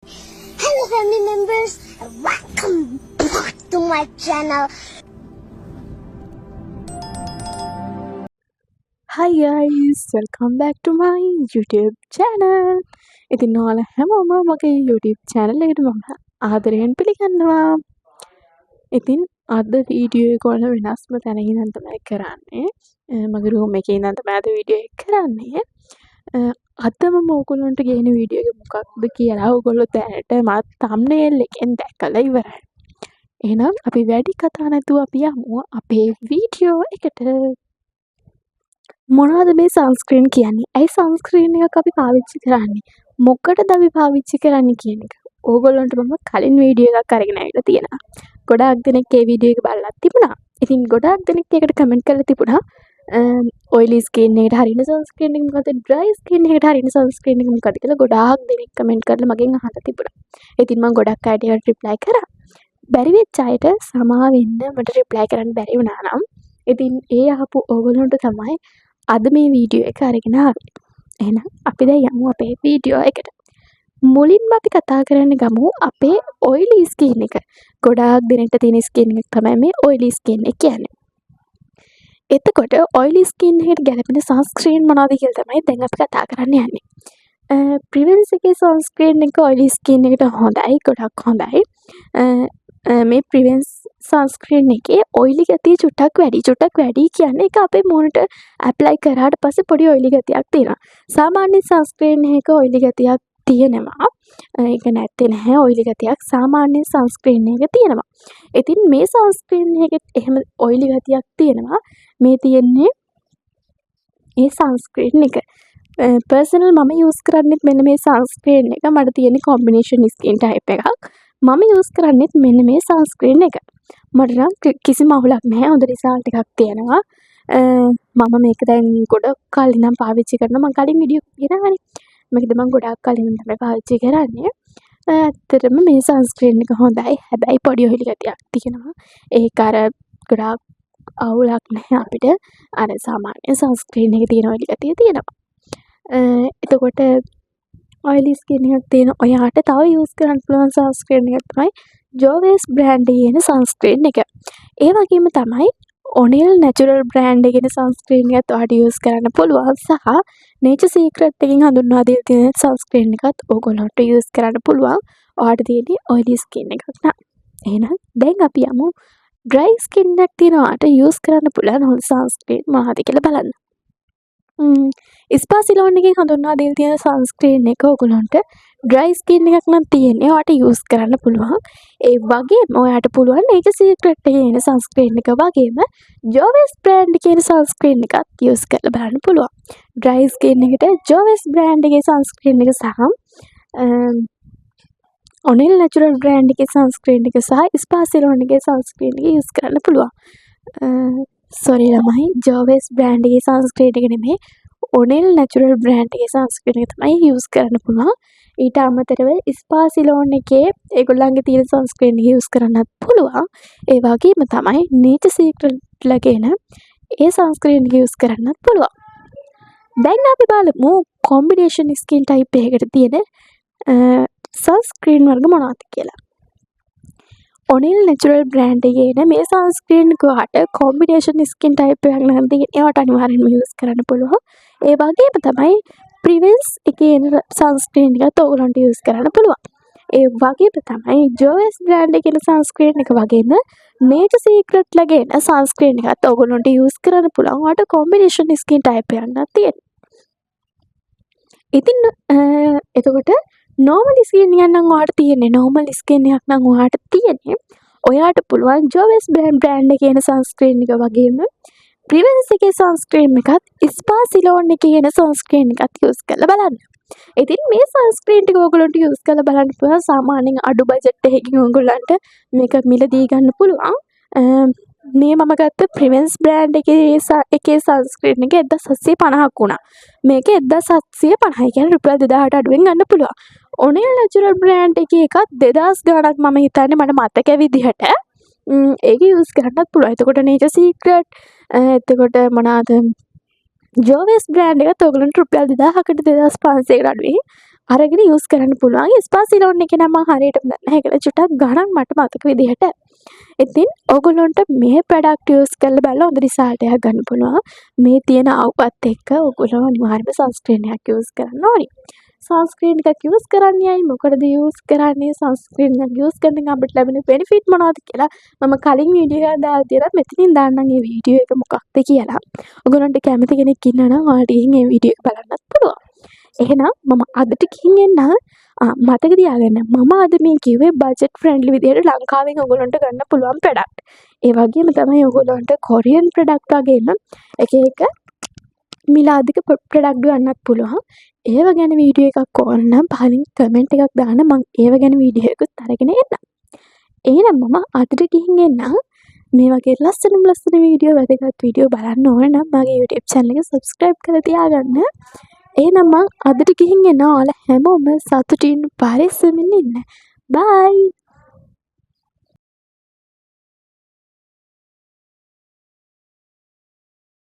Hello family members, welcome back to my channel. Hi guys, welcome back to my YouTube channel. ඉතින් ඔයාලා හැමෝම මගේ YouTube channel එකට මම ආදරයෙන් පිළිගන්නවා. ඉතින් අද වීඩියෝ එක වල වෙනස්ම තැන ඉඳන් තමයි කරන්නේ. මගේ room එකේ ඉඳන් තමයි අද වීඩියෝ එක කරන්නේ. අද මම ඔයගොල්ලන්ට ගේන වීඩියෝ එක මොකක්ද කියලා ඔයගොල්ලෝ දැනට මම thumbnail එකෙන් දැකලා ඉවරයි. එහෙනම් අපි වැඩි කතා නැතුව අපි යමු අපේ වීඩියෝ එකට. මොනවද මේ සන්ස්ක්‍රීන් කියන්නේ? ඇයි සන්ස්ක්‍රීන් එකක් අපි පාවිච්චි කරන්නේ? මොකටද අපි පාවිච්චි කරන්නේ කියන එක. ඕගොල්ලන්ට මම කලින් වීඩියෝ එකක් අරගෙන ආවිලා තියෙනවා. ගොඩාක් දෙනෙක් ඒ වීඩියෝ එක බලලා තිබුණා. ඉතින් ගොඩාක් දෙනෙක් ඒකට කමෙන්ට් කරලා තිබුණා. ඔයිලි ස්කින් එකට හරියන සන්ස්ක්‍රීන් එක මොකද? ඩ්‍රයි ස්කින් එකට හරියන සන්ස්ක්‍රීන් එක මොකද කියලා ගොඩාක් දෙනෙක් කමෙන්ට් කරලා මගෙන් අහලා තිබුණා. ඉතින් මම ගොඩක් අයට ඒකට රිප්ලයි කරා. බැරි වෙච්ච අයට සමා වෙන්න මට රිප්ලයි කරන්න බැරි වුණා නම් ඉතින් ඒ අහපු ඕගොල්ලන්ට තමයි අද මේ වීඩියෝ එක අරගෙන ආවේ. එහෙනම් අපි දැන් යමු අපේ වීඩියෝ එකට. මුලින්ම අපි කතා කරන්න ගමු අපේ ඔයිලි ස්කින් එක. ගොඩාක් දෙනෙක්ට තියෙන ස්කින් එක තමයි මේ ඔයිලි ස්කින් එක කියන්නේ. එතකොට ඔයිලි ස්කින් එකට ගැලපෙන සන්ස්ක්‍රීන් මොනවද කියලා තමයි දැන් අපි කතා කරන්න යන්නේ. ප්‍රිවෙන්ස් එකේ සන්ස්ක්‍රීන් එක ඔයිලි ස්කින් එකට හොඳයි, ගොඩක් හොඳයි. මේ ප්‍රිවෙන්ස් සන්ස්ක්‍රීන් එකේ ඔයිලි ගතිය චුට්ටක් වැඩි කියන්නේ ඒක අපේ මූණට ඇප්ලයි කරාට පස්සේ පොඩි ඔයිලි ගතියක් තියෙනවා. සාමාන්‍ය සන්ස්ක්‍රීන් එකක ඔයිලි ගතියක් තියෙනවා. ඒක නැත්තේ නැහැ ඔයිලි ගතියක් සාමාන්‍ය සන්ස්ක්‍රීන් එකක තියෙනවා. ඉතින් මේ සන්ස්ක්‍රීන් එකෙත් එහෙම ඔයිලි ගතියක් තියෙනවා. මේ තියෙන්නේ ඒ සන්ස්ක්‍රීන් එක. පර්සනල් මම යූස් කරන්නෙත් මෙන්න මේ සන්ස්ක්‍රීන් එක. මට තියෙන කොම්බිනේෂන් ස්කින් ටයිප් එකක්. මම යූස් කරන්නෙත් මෙන්න මේ සන්ස්ක්‍රීන් එක. මට නම් කිසිම අවුලක් නැහැ. හොඳ රිසල්ට් එකක් තියෙනවා. මම මේක දැන් ගොඩක් කලින් ඉඳන් පාවිච්චි කරනවා. මම කලින් වීඩියෝ ගෙනාවනේ. මේකද මම ගොඩක් කලින් ඉඳන් තමයි පාවිච්චි කරන්නේ. ඇත්තටම මේ සන්ස්ක්‍රීන් එක හොඳයි. හැබැයි පොඩි ඔයිලි ගතියක් තියෙනවා. ඒක අර ගොඩාක් අවුලක් නැහැ අපිට. අර සාමාන්‍ය සන්ස්ක්‍රීන් එකේ තියෙන ඔයිලි ගතිය තියෙනවා. එතකොට ඔයිලි ස්කින් එකක් තියෙන ඔයාට තව යූස් කරන්න පුළුවන් සන්ස්ක්‍රීන් එකක් තමයි ජෝවෙස් බ්‍රෑන්ඩ් එකේ එන සන්ස්ක්‍රීන් එක. ඒ වගේම තමයි ඔනිල් නැචරල් බ්‍රෑන්ඩ් එකේ එන සන්ස්ක්‍රීන් එකත් ඔයාට යූස් කරන්න පුළුවන් සහ නේචර් සීක්‍රට් එකෙන් හඳුන්වා දීලා තියෙන සන්ස්ක්‍රීන් එකත් ඕගොල්ලන්ට යූස් කරන්න පුළුවන්. ඔයාට තියෙන්නේ ඔයිලි ස්කින් එකක් නම්. එහෙනම් දැන් අපි යමු ඩ්‍රයි ස්කින් එකක් තියෙනවාට යූස් කරන්න පුළුවන් හොඳ සන්ස්ක්‍රීන් මොනවද කියලා බලන්න. ස්පාසිලෝන් එකෙන් හඳුන්වා දීලා තියෙන සන්ස්ක්‍රීන් එක ඔයගොල්ලන්ට ඩ්‍රයි ස්කින් එකක් නම් තියෙන්නේ ඔයාට යූස් කරන්න පුළුවන්. ඒ වගේම ඔයාට පුළුවන් නේචර් සීක්‍රට් එකේ එන සන්ස්ක්‍රීන් එක වගේම ජෝවෙස් බ්‍රෑන්ඩ් එකේ එන සන්ස්ක්‍රීන් එකත් යූස් කරලා බලන්න පුළුවන්. ඩ්‍රයි ස්කින් එකට ජෝවෙස් බ්‍රෑන්ඩ් එකේ සන්ස්ක්‍රීන් එක සහ ඔනිල් නැචරල් බ්‍රෑන්ඩ් එකේ සන්ස්ක්‍රීන් එක සහ ස්පාසිලෝන් එකේ සන්ස්ක්‍රීන් එක යූස් කරන්න පුළුවන්. සෝරි ළමයි ජෝවෙස් බ්‍රෑන්ඩ් එකේ සන්ස්ක්‍රීන් එක නෙමෙයි ඔනිල් නැචරල් බ්‍රෑන්ඩ් එකේ සන්ස්ක්‍රීන් එක තමයි යූස් කරන්න පුළුවන්. ඊට අමතරව ස්පාසිලෝන් එකේ ඒගොල්ලන්ගේ තියෙන සන්ස්ක්‍රීන් එක යූස් කරන්නත් පුළුවන්. ඒ වගේම තමයි නේචර් සීක්‍රට් ලගෙන ඒ සන්ස්ක්‍රීන් එක යූස් කරන්නත් පුළුවන්. දැන් අපි බලමු කොම්බිනේෂන් ස්කින් ටයිප් එකකට තියෙන සන්ස්ක්‍රීන් වර්ග මොනවද කියලා. ඔනිල් නැචරල් බ්‍රෑන්ඩ් එකේ එන මේ සන්ස්ක්‍රීන් එක ඔයාට කොම්බිනේෂන් ස්කින් ටයිප් එකක් නම් ඒවට අනිවාර්යෙන්ම යූස් කරන්න පුළුවන්. ඒ වගේම තමයි ප්‍රිවෙන්ස් එකේ එන සන්ස්ක්‍රීන් එකත් ඔයගොල්ලන්ට යූස් කරන්න පුළුවන්. ඒ වගේම තමයි ජෝවෙස් බ්‍රෑන්ඩ් එකේ එන සන්ස්ක්‍රීන් එක වගේම නේචර් සීක්‍රට් ලගේ එන සන්ස්ක්‍රීන් එකත් ඔයගොල්ලන්ට යූස් කරන්න පුළුවන්. ඔයාට කොම්බිනේෂන් ස්කින් ටයිප් එකක් නම් තියෙනවා. ඉතින් එතකොට නෝමල් ස්කින් එකක් නම් ඔයාට තියෙන්නේ නෝමල් ස්කින් එකක් නම් ඔයාට තියෙන්නේ ඔයාට පුළුවන් ජෝවෙස් බ්‍රෑන්ඩ් එකේ එන සන්ස්ක්‍රීන් එක වගේම ප්‍රිවෙන්ස් එකේ සන්ස්ක්‍රීන් එකත් ස්පාසිලෝන් එකේ එන සන්ස්ක්‍රීන් එකත් යූස් කරලා බලන්න. ඉතින් මේ සන්ස්ක්‍රීන් ටික ඔයගොල්ලන්ට යූස් කරලා බලන්න පුළුවන්. සාමාන්‍යයෙන් අඩු බජට් එකකින් ඔයගොල්ලන්ට මේක මිලදී ගන්න පුළුවන්. මේ මම ගත්ත ප්‍රිවෙන්ස් බ්‍රෑන්ඩ් එකේ සන්ස්ක්‍රීන් එක 1750ක් වුණා. මේක 1750 කියන්නේ රුපියල් 2000ට අඩුවෙන් ගන්න පුළුවන්. ඔනිල් නැචරල් බ්‍රෑන්ඩ් එකේ එකත් 2000 ගාණක් මම හිතන්නේ මට මතක විදිහට ඒක යූස් කරන්නත් පුළුවන්. එතකොට නේචර් සීක්‍රට් එතකොට මොනවාද ජෝවෙස් බ්‍රෑන්ඩ් එකත් ඔයගොල්ලන්ට රුපියල් 2000කට 2500කට අඩුවෙන් අරගෙන යූස් කරන්න පුළුවන්. ස්පාසිලෝන් එක නම් මම හරියටම දන්නේ නැහැ. ඒකට චුට්ටක් ගණන් මට මතක විදිහට. ඉතින් ඔයගොල්ලන්ට මේ ප්‍රොඩක්ට් යූස් කරලා බලලා හොඳ රිසල්ට් එකක් ගන්න පුළුවන්. මේ තියෙන අවුවත් එක්ක ඔයගොල්ලෝ අනිවාර්යයෙන්ම සන්ස්ක්‍රීන් එකක් යූස් කරන්න ඕනි. සන්ස්ක්‍රීන් එකක් යූස් කරන්නේයි මොකටද යූස් කරන්නේ? සන්ස්ක්‍රීන් එකක් යූස් කරන අපිට ලැබෙන බෙනිෆිට් මොනවද කියලා මම කලින් වීඩියෝ එකක් දාලා තියෙනවා. මෙතනින් දාන්නම් මේ වීඩියෝ එක මොකක්ද කියලා. ඔයගොල්ලන්ට කැමති කෙනෙක් ඉන්නවා නම් ඔයාලට ගිහින් මේ වීඩියෝ එක බලන්නත් පුළුවන්. එහෙනම් මම අදට ගිහින් එන්න මතක තියාගන්න මම අද මේ කිව්වේ බජට් ෆ්‍රෙන්ඩ්ලි විදියට ලංකාවෙන් ඔයගොල්ලන්ට ගන්න පුළුවන් ප්‍රොඩක්ට්. ඒ වගේම තමයි ඔයගොල්ලන්ට කොරියන් ප්‍රොඩක්ට් වගේම එක එක මිල අධික ප්‍රොඩක්ට් ගන්නත් පුළුවන්. ඒව ගැන වීඩියෝ එකක් ඕන නම් පහලින් කමෙන්ට් එකක් දාන්න මම ඒව ගැන වීඩියෝ එකකුත් අරගෙන එන්නම්. එහෙනම් මම අදට ගිහින් එන්නම්. මේ වගේ ලස්සන වීඩියෝ වැදගත් වීඩියෝ බලන්න ඕන නම් මගේ YouTube channel එක subscribe කරලා තියාගන්න. එහෙනම් මම අදට ගිහින් එනවා. ඔයාලා හැමෝම සතුටින් පරිස්සමින් ඉන්න. bye